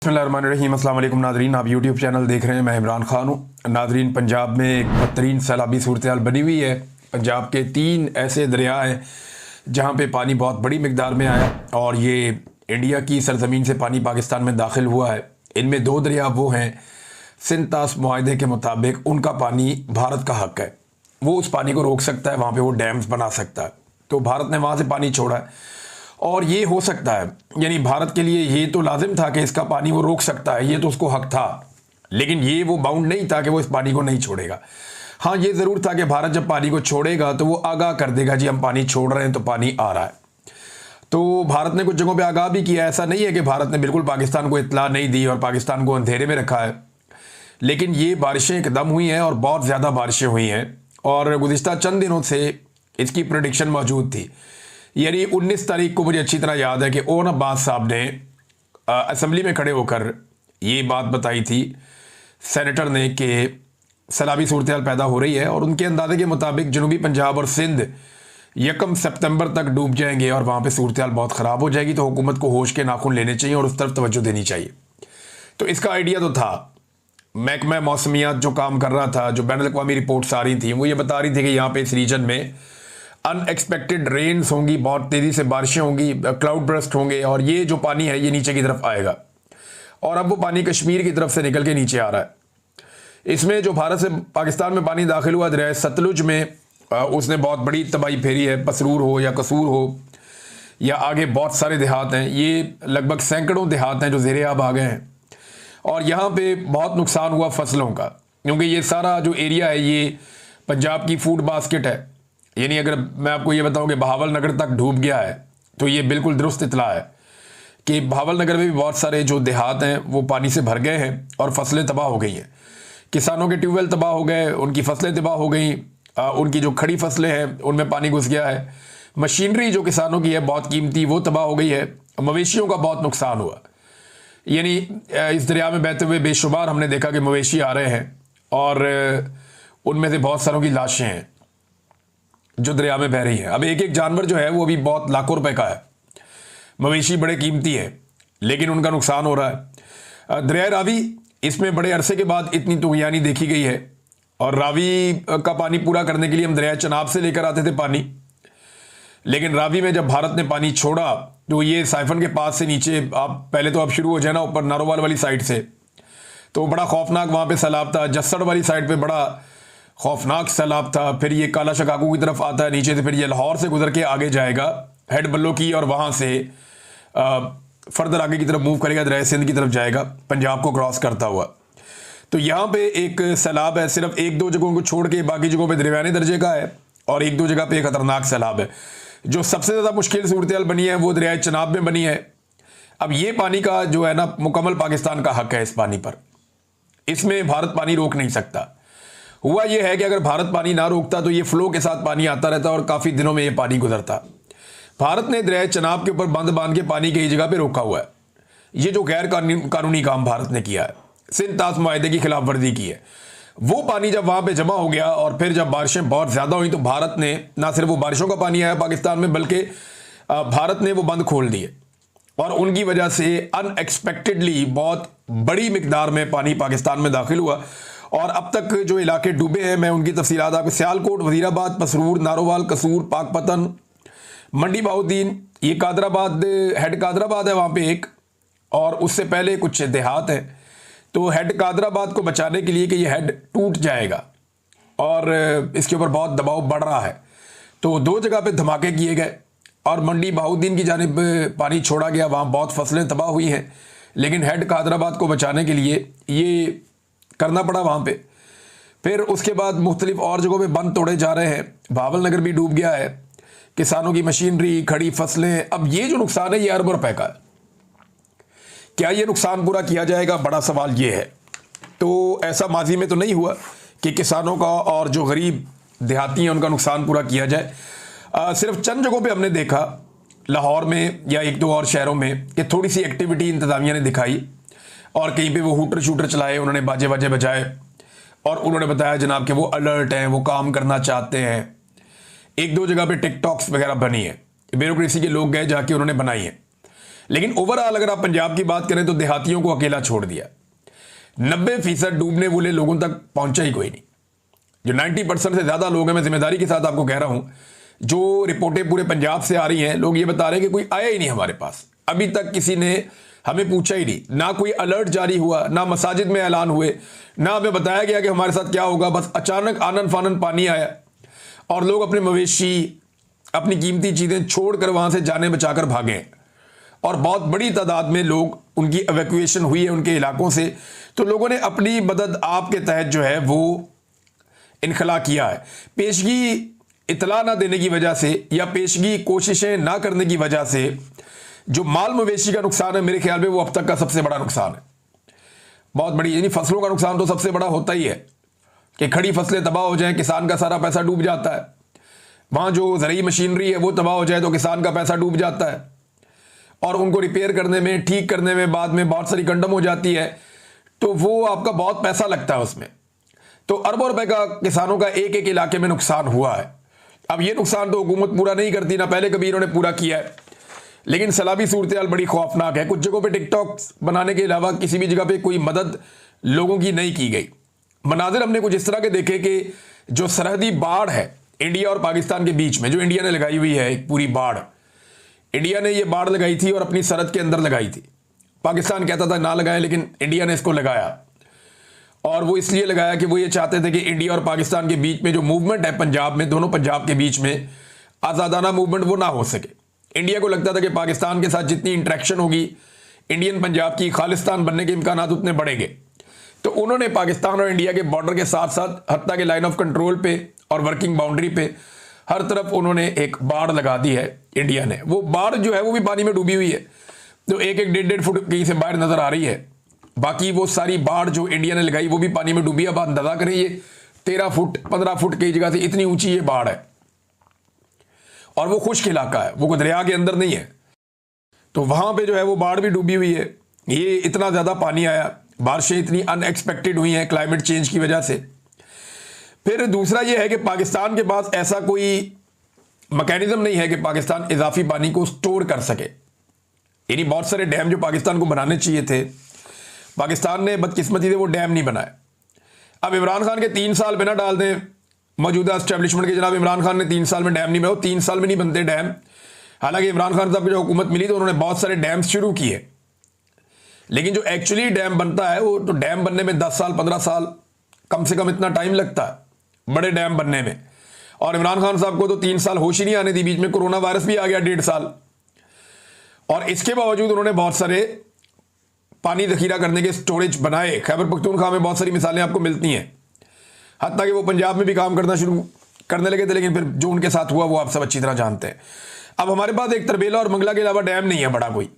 बिस्मिल्लाहिर्रहमानिर्रहीम। अस्सलाम वालेकुम नादरीन, आप यूट्यूब चैनल देख रहे हैं। मैं इमरान खान हूँ। नादरीन, पंजाब में एक बदतरीन सैलाबी सूरत हाल बनी हुई है। पंजाब के 3 ऐसे दरिया हैं जहाँ पे पानी बहुत बड़ी मिकदार में आया और ये इंडिया की सरजमीन से पानी पाकिस्तान में दाखिल हुआ है। इनमें 2 दरिया वो हैं सिंध-तास मुआहदे के मुताबिक उनका पानी भारत का हक है, वो उस पानी को रोक सकता है, वहाँ पर वो डैम्स बना सकता है। तो भारत ने वहाँ से पानी छोड़ा है और ये हो सकता है, यानी भारत के लिए ये तो लाजिम था कि इसका पानी वो रोक सकता है, ये तो उसको हक था, लेकिन ये वो बाउंड नहीं था कि वो इस पानी को नहीं छोड़ेगा। हाँ, ये ज़रूर था कि भारत जब पानी को छोड़ेगा तो वो आगाह कर देगा, जी हम पानी छोड़ रहे हैं तो पानी आ रहा है। तो भारत ने कुछ जगहों पे आगाह भी किया। ऐसा नहीं है कि भारत ने बिल्कुल पाकिस्तान को इत्तला नहीं दी और पाकिस्तान को अंधेरे में रखा है, लेकिन ये बारिशें एकदम हुई हैं और बहुत ज़्यादा बारिशें हुई हैं और गुज़िश्ता चंद दिनों से इसकी प्रेडिक्शन मौजूद थी। यानी 19 तारीख को मुझे अच्छी तरह याद है कि ओन अब्बास साहब ने असम्बली में खड़े होकर ये बात बताई थी, सेनेटर ने, कि सैलाबी सूरत हाल पैदा हो रही है और उनके अंदाजे के मुताबिक जनूबी पंजाब और सिंध 1 सितंबर तक डूब जाएंगे और वहाँ पे सूरत हाल बहुत ख़राब हो जाएगी। तो हुकूमत को होश के नाखून लेने चाहिए और उस तरफ तवज्जो देनी चाहिए। तो इसका आइडिया तो था। महकमा मौसमियात जो काम कर रहा था, जो बैनुल अक़वामी रिपोर्ट्स आ रही थी, वो ये बता रही थी कि यहाँ पे इस रीजन में अनएक्सपेक्टेड रेन्स होंगी, बहुत तेज़ी से बारिशें होंगी, क्लाउड बर्स्ट होंगे और ये जो पानी है ये नीचे की तरफ आएगा और अब वो पानी कश्मीर की तरफ से निकल के नीचे आ रहा है। इसमें जो भारत से पाकिस्तान में पानी दाखिल हुआ दरिया सतलुज में, उसने बहुत बड़ी तबाही फेरी है। पसरूर हो या कसूर हो या आगे बहुत सारे देहात हैं, ये लगभग सैकड़ों देहात हैं जो ज़ेरे आब आ गए हैं और यहाँ पे बहुत नुकसान हुआ फसलों का, क्योंकि ये सारा जो एरिया है ये पंजाब की फूड बास्केट है। यानी अगर मैं आपको ये बताऊं कि बहावल नगर तक डूब गया है तो ये बिल्कुल दुरुस्त इतला है कि बहावल नगर में भी बहुत सारे जो देहात हैं वो पानी से भर गए हैं और फसलें तबाह हो गई हैं। किसानों के ट्यूबवेल तबाह हो गए, उनकी फसलें तबाह हो गई, उनकी जो खड़ी फसलें हैं उनमें पानी घुस गया है। मशीनरी जो किसानों की है बहुत कीमती, वो तबाह हो गई है। मवेशियों का बहुत नुकसान हुआ। यानी इस दरिया में बहते हुए बेशुमार हमने देखा कि मवेशी आ रहे हैं और उनमें से बहुत सारों की लाशें हैं जो दरिया में बह रही है। अब एक एक जानवर जो है वो अभी बहुत लाखों रुपए का है। मवेशी बड़े कीमती है लेकिन उनका नुकसान हो रहा है। दरिया रावी, इसमें बड़े अरसे के बाद इतनी तुगयानी देखी गई है और रावी का पानी पूरा करने के लिए हम दरिया चनाब से लेकर आते थे पानी, लेकिन रावी में जब भारत ने पानी छोड़ा तो ये साइफन के पास से नीचे, आप पहले तो आप शुरू हो जाए ना ऊपर नारोवाल वाली साइड से, तो बड़ा खौफनाक वहाँ पे सैलाब था। जस्सड़ वाली साइड पे बड़ा खौफनाक सैलाब था। फिर ये काला शकाकू की तरफ आता है नीचे से, फिर ये लाहौर से गुजर के आगे जाएगा हेड बल्लो की और वहाँ से फर्दर आगे की तरफ मूव करेगा, दरिया सिंध की तरफ जाएगा पंजाब को क्रॉस करता हुआ। तो यहाँ पे एक सैलाब है, सिर्फ 1-2 जगहों को छोड़ के बाकी जगहों पे दरमियाने दर्जे का है और 1-2 जगह पे खतरनाक सैलाब है। जो सबसे ज़्यादा मुश्किल सूरत हाल बनी है वो दरिया चनाब में बनी है। अब ये पानी का जो है ना, मुकम्मल पाकिस्तान का हक है इस पानी पर, इसमें भारत पानी रोक नहीं सकता। हुआ यह है कि अगर भारत पानी ना रोकता तो ये फ्लो के साथ पानी आता रहता और काफ़ी दिनों में ये पानी गुजरता। भारत ने दरिया चनाब के ऊपर बंद बांध के पानी कई जगह पे रोका हुआ है। ये जो गैर कानूनी काम भारत ने किया है, सिंध-तास मुआहदे की खिलाफ वर्जी की है, वो पानी जब वहाँ पे जमा हो गया और फिर जब बारिशें बहुत ज़्यादा हुई तो भारत ने ना सिर्फ वो बारिशों का पानी आया पाकिस्तान में, बल्कि भारत ने वो बंद खोल दिए और उनकी वजह से अनएक्सपेक्टेडली बहुत बड़ी मिकदार में पानी पाकिस्तान में दाखिल हुआ और अब तक जो इलाके डूबे हैं मैं उनकी तफसीलात आपको, सियालकोट, वजीराबाद, पसरूर, नारोवाल, कसूर, पाकपतन, मंडी बहाउद्दीन, ये कादराबाद, हेड कादराबाद है वहाँ पे एक, और उससे पहले कुछ देहात हैं। तो हेड कादराबाद को बचाने के लिए कि ये हेड टूट जाएगा और इसके ऊपर बहुत दबाव बढ़ रहा है, तो 2 जगह पे धमाके किए गए और मंडी बहाउद्दीन की जानिब पानी छोड़ा गया। वहाँ बहुत फसलें तबाह हुई हैं, लेकिन हेड कादराबाद को बचाने के लिए ये करना पड़ा वहाँ पे। फिर उसके बाद मुख्तलिफ और जगहों पे बंद तोड़े जा रहे हैं। बहावल नगर भी डूब गया है, किसानों की मशीनरी, खड़ी फसलें। अब ये जो नुकसान है ये अरबों रुपए का है। क्या ये नुकसान पूरा किया जाएगा, बड़ा सवाल ये है। तो ऐसा माजी में तो नहीं हुआ कि किसानों का और जो गरीब देहाती हैं उनका नुकसान पूरा किया जाए। सिर्फ चंद जगहों पे हमने देखा, लाहौर में या 1-2 और शहरों में, कि थोड़ी सी एक्टिविटी इंतजामिया ने दिखाई और कहीं पे वो हूटर शूटर चलाए, उन्होंने बाजे बाजे बजाए और उन्होंने बताया जनाब कि वो अलर्ट हैं, वो काम करना चाहते हैं। 1-2 जगह पे टिकटॉक्स वगैरह बनी है, ब्यूरोक्रेसी के लोग गए जाके उन्होंने बनाई है। लेकिन ओवरऑल अगर आप पंजाब की बात करें तो देहातियों को अकेला छोड़ दिया। 90% डूबने वाले लोगों तक पहुंचा ही कोई नहीं। जो 90% से ज्यादा लोग हैं, मैं जिम्मेदारी के साथ आपको कह रहा हूं, जो रिपोर्टें पूरे पंजाब से आ रही हैं, लोग ये बता रहे हैं कि कोई आया ही नहीं हमारे पास। अभी तक किसी ने हमें पूछा ही नहीं, ना कोई अलर्ट जारी हुआ, ना मसाजिद में ऐलान हुए, ना हमें बताया गया कि हमारे साथ क्या होगा। बस अचानक आनन फानन पानी आया और लोग अपने मवेशी, अपनी कीमती चीजें छोड़कर वहां से जाने बचाकर भागे और बहुत बड़ी तादाद में लोग, उनकी एवैक्यूएशन हुई है उनके इलाकों से। तो लोगों ने अपनी मदद आपके तहत जो है वो इनखला किया है। पेशगी इतला ना देने की वजह से या पेशगी कोशिशें ना करने की वजह से जो माल मवेशी का नुकसान है, मेरे ख्याल में वो अब तक का सबसे बड़ा नुकसान है। बहुत बड़ी, यानी फसलों का नुकसान तो सबसे बड़ा होता ही है कि खड़ी फसलें तबाह हो जाएं, किसान का सारा पैसा डूब जाता है। वहां जो ज़रूरी मशीनरी है वो तबाह हो जाए तो किसान का पैसा डूब जाता है और उनको रिपेयर करने में, ठीक करने में बाद में बहुत सारी कंडम हो जाती है, तो वो आपका बहुत पैसा लगता है उसमें। तो अरबों रुपए का किसानों का एक एक इलाके में नुकसान हुआ है। अब ये नुकसान तो हुकूमत पूरा नहीं करती, ना पहले कभी इन्होंने पूरा किया है, लेकिन सैलाबी सूरत हाल बड़ी खौफनाक है। कुछ जगहों पे टिकटॉक बनाने के अलावा किसी भी जगह पे कोई मदद लोगों की नहीं की गई। मनाजिर हमने कुछ इस तरह के देखे कि जो सरहदी बाढ़ है इंडिया और पाकिस्तान के बीच में, जो इंडिया ने लगाई हुई है एक पूरी बाढ़, इंडिया ने ये बाढ़ लगाई थी और अपनी सरहद के अंदर लगाई थी। पाकिस्तान कहता था ना लगाएं, लेकिन इंडिया ने इसको लगाया और वो इसलिए लगाया कि वो ये चाहते थे कि इंडिया और पाकिस्तान के बीच में जो मूवमेंट है पंजाब में, दोनों पंजाब के बीच में आज़ादाना मूवमेंट वो ना हो सके। इंडिया को लगता था कि पाकिस्तान के साथ जितनी इंटरेक्शन होगी इंडियन पंजाब की खालिस्तान बनने के इम्कान उतने बढ़ेंगे। तो उन्होंने पाकिस्तान और इंडिया के बॉर्डर के साथ साथ हत्ता के लाइन ऑफ कंट्रोल पे और वर्किंग बाउंड्री पे हर तरफ उन्होंने एक बाढ़ लगा दी है इंडिया ने। वो बाढ़ जो है वो भी पानी में डूबी हुई है, तो एक एक 1.5 फुट कहीं से बाहर नजर आ रही है। बाकी वो सारी बाढ़ जो इंडिया ने लगाई वो भी पानी में डूबी है। अब अंदाजा करें, ये 13 फुट 15 फुट कई जगह से इतनी ऊंची ये बाढ़ है और वो खुश्क इलाका है, वो दरिया के अंदर नहीं है। तो वहां पे जो है वो बाढ़ भी डूबी हुई है। ये इतना ज्यादा पानी आया, बारिशें इतनी अनएक्सपेक्टेड हुई हैं क्लाइमेट चेंज की वजह से। फिर दूसरा ये है कि पाकिस्तान के पास ऐसा कोई मैकेनिज्म नहीं है कि पाकिस्तान इजाफी पानी को स्टोर कर सके। यानी बहुत सारे डैम जो पाकिस्तान को बनाने चाहिए थे, पाकिस्तान ने बदकिस्मती से वो डैम नहीं बनाए। अब इमरान खान के 3 साल बिना डाल दें मौजूदा एस्टेब्लिशमेंट के, जनाब इमरान खान ने 3 साल में डैम नहीं बनाए, 3 साल में नहीं बनते डैम। हालांकि इमरान खान साहब को जो हुकूमत मिली तो उन्होंने बहुत सारे डैम शुरू किए, लेकिन जो एक्चुअली डैम बनता है वो तो डैम बनने में 10 साल 15 साल कम से कम इतना टाइम लगता है बड़े डैम बनने में। और इमरान खान साहब को तो 3 साल होश ही नहीं आने दी, बीच में कोरोना वायरस भी आ गया 1.5 साल, और इसके बावजूद उन्होंने बहुत सारे पानी जखीरा करने के स्टोरेज बनाए। खैबर पख्तूनख्वा में बहुत सारी मिसालें आपको मिलती हैं, हत्ता कि वो पंजाब में भी काम करना शुरू करने लगे थे, लेकिन फिर जो उनके साथ हुआ वो आप सब अच्छी तरह जानते हैं। अब हमारे पास एक तरबेला और मंगला के अलावा डैम नहीं है बड़ा कोई।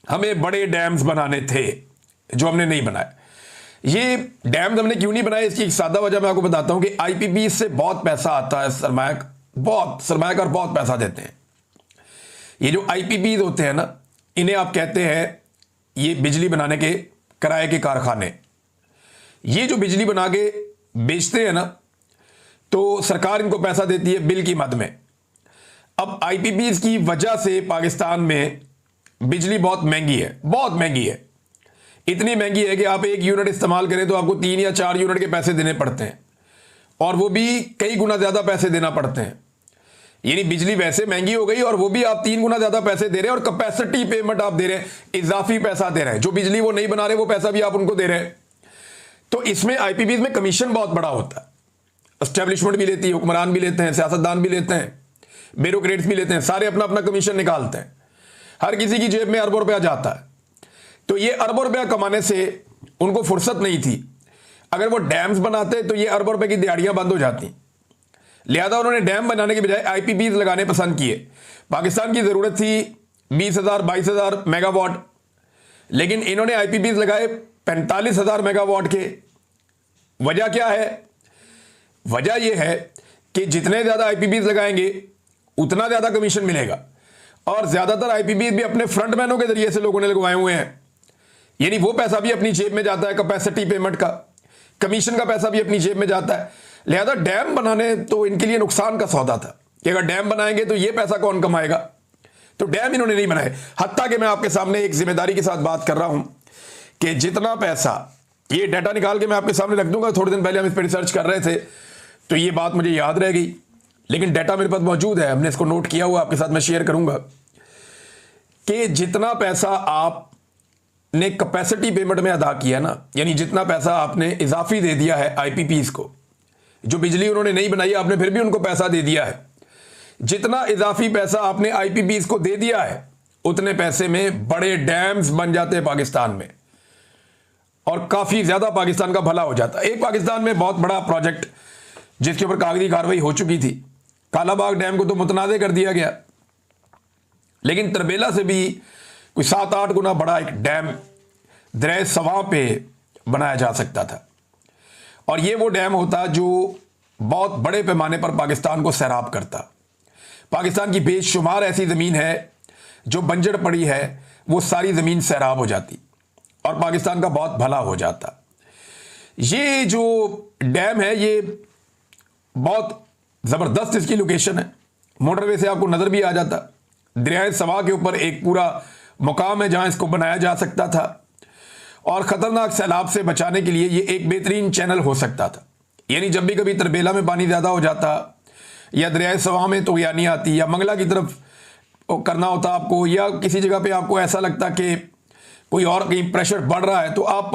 हमें बड़े डैम्स बनाने थे जो हमने नहीं बनाए। ये डैम्स हमने क्यों नहीं बनाए, इसकी एक सादा वजह मैं आपको बताता हूं कि आईपीपी से बहुत पैसा आता है, सरमायाकार बहुत पैसा देते हैं। ये जो आईपीपी होते हैं ना, इन्हें आप कहते हैं ये बिजली बनाने के किराए के कारखाने। ये जो बिजली बना के बेचते हैं ना, तो सरकार इनको पैसा देती है बिल की मद में। अब आईपीपी की वजह से पाकिस्तान में बिजली बहुत महंगी है, बहुत महंगी है। इतनी महंगी है कि आप 1 यूनिट इस्तेमाल करें तो आपको 3 या 4 यूनिट के पैसे देने पड़ते हैं, और वो भी कई गुना ज्यादा पैसे देना पड़ते हैं। यानी बिजली वैसे महंगी हो गई और वो भी आप 3 गुना ज्यादा पैसे दे रहे हैं, और कैपेसिटी पेमेंट आप दे रहे हैं, इजाफी पैसा दे रहे हैं। जो बिजली वो नहीं बना रहे वो पैसा भी आप उनको दे रहे हैं। तो इसमें आईपीपी में कमीशन बहुत बड़ा होता है। एस्टेब्लिशमेंट भी लेती है, हुक्मरान भी लेते हैं, सियासतदान भी लेते हैं, ब्यूरोक्रेट्स भी लेते हैं, सारे अपना अपना कमीशन निकालते हैं। हर किसी की जेब में अरबों रुपया जाता है। तो ये अरबों रुपया कमाने से उनको फुर्सत नहीं थी। अगर वो डैम्स बनाते तो ये अरबों रुपए की दिहाड़ियां बंद हो जाती। लिहाजा उन्होंने डैम बनाने के बजाय आईपीपी लगाने पसंद किए। पाकिस्तान की जरूरत थी 20,000 22,000 मेगावाट, लेकिन इन्होंने आईपीपी लगाए 45,000 मेगावाट के। वजह क्या है? वजह यह है कि जितने ज्यादा आईपीपी लगाएंगे उतना ज्यादा कमीशन मिलेगा, और ज्यादातर आईपीपी भी अपने फ्रंटमैनों के जरिए से लोगों ने लगवाए हुए हैं। यानी वो पैसा भी अपनी जेब में जाता है, कैपेसिटी पेमेंट का, कमीशन का पैसा भी अपनी जेब में जाता है। लिहाजा डैम बनाने तो इनके लिए नुकसान का सौदा था कि अगर डैम बनाएंगे तो ये पैसा कौन कमाएगा, तो डैम इन्होंने नहीं बनाए। हत्ता कि मैं आपके सामने एक जिम्मेदारी के साथ बात कर रहा हूं कि जितना पैसा, ये डाटा निकाल के मैं आपके सामने रख दूंगा, थोड़े दिन पहले हम इस पर रिसर्च कर रहे थे तो ये बात मुझे याद रह गई, लेकिन डाटा मेरे पास मौजूद है, हमने इसको नोट किया हुआ, आपके साथ मैं शेयर करूंगा कि जितना पैसा आपने कैपेसिटी पेमेंट में अदा किया ना, यानी जितना पैसा आपने इजाफी दे दिया है आईपीपीज को, जो बिजली उन्होंने नहीं बनाई आपने फिर भी उनको पैसा दे दिया है, जितना इजाफी पैसा आपने आईपीपीज को दे दिया है उतने पैसे में बड़े डैम्स बन जाते हैं पाकिस्तान में और काफी ज्यादा पाकिस्तान का भला हो जाता है। एक पाकिस्तान में बहुत बड़ा प्रोजेक्ट जिसके ऊपर कागजी कार्रवाई हो चुकी थी, कालाबाग डैम को तो मुतनाज़ कर दिया गया, लेकिन तरबेला से भी कोई 7-8 गुना बड़ा एक डैम दरिया सवां पे बनाया जा सकता था और ये वो डैम होता जो बहुत बड़े पैमाने पर पाकिस्तान को सैराब करता। पाकिस्तान की बेशुमार ऐसी ज़मीन है जो बंजर पड़ी है, वो सारी ज़मीन सैराब हो जाती और पाकिस्तान का बहुत भला हो जाता। ये जो डैम है ये बहुत ज़बरदस्त इसकी लोकेशन है, मोटरवे से आपको नज़र भी आ जाता। दरिया सवा के ऊपर एक पूरा मुकाम है जहां इसको बनाया जा सकता था और ख़तरनाक सैलाब से बचाने के लिए ये एक बेहतरीन चैनल हो सकता था। यानी जब भी कभी तरबेला में पानी ज़्यादा हो जाता या दरिया सवा में तो यानी आती या मंगला की तरफ करना होता आपको, या किसी जगह पे आपको ऐसा लगता कि कोई और कहीं प्रेशर बढ़ रहा है तो आप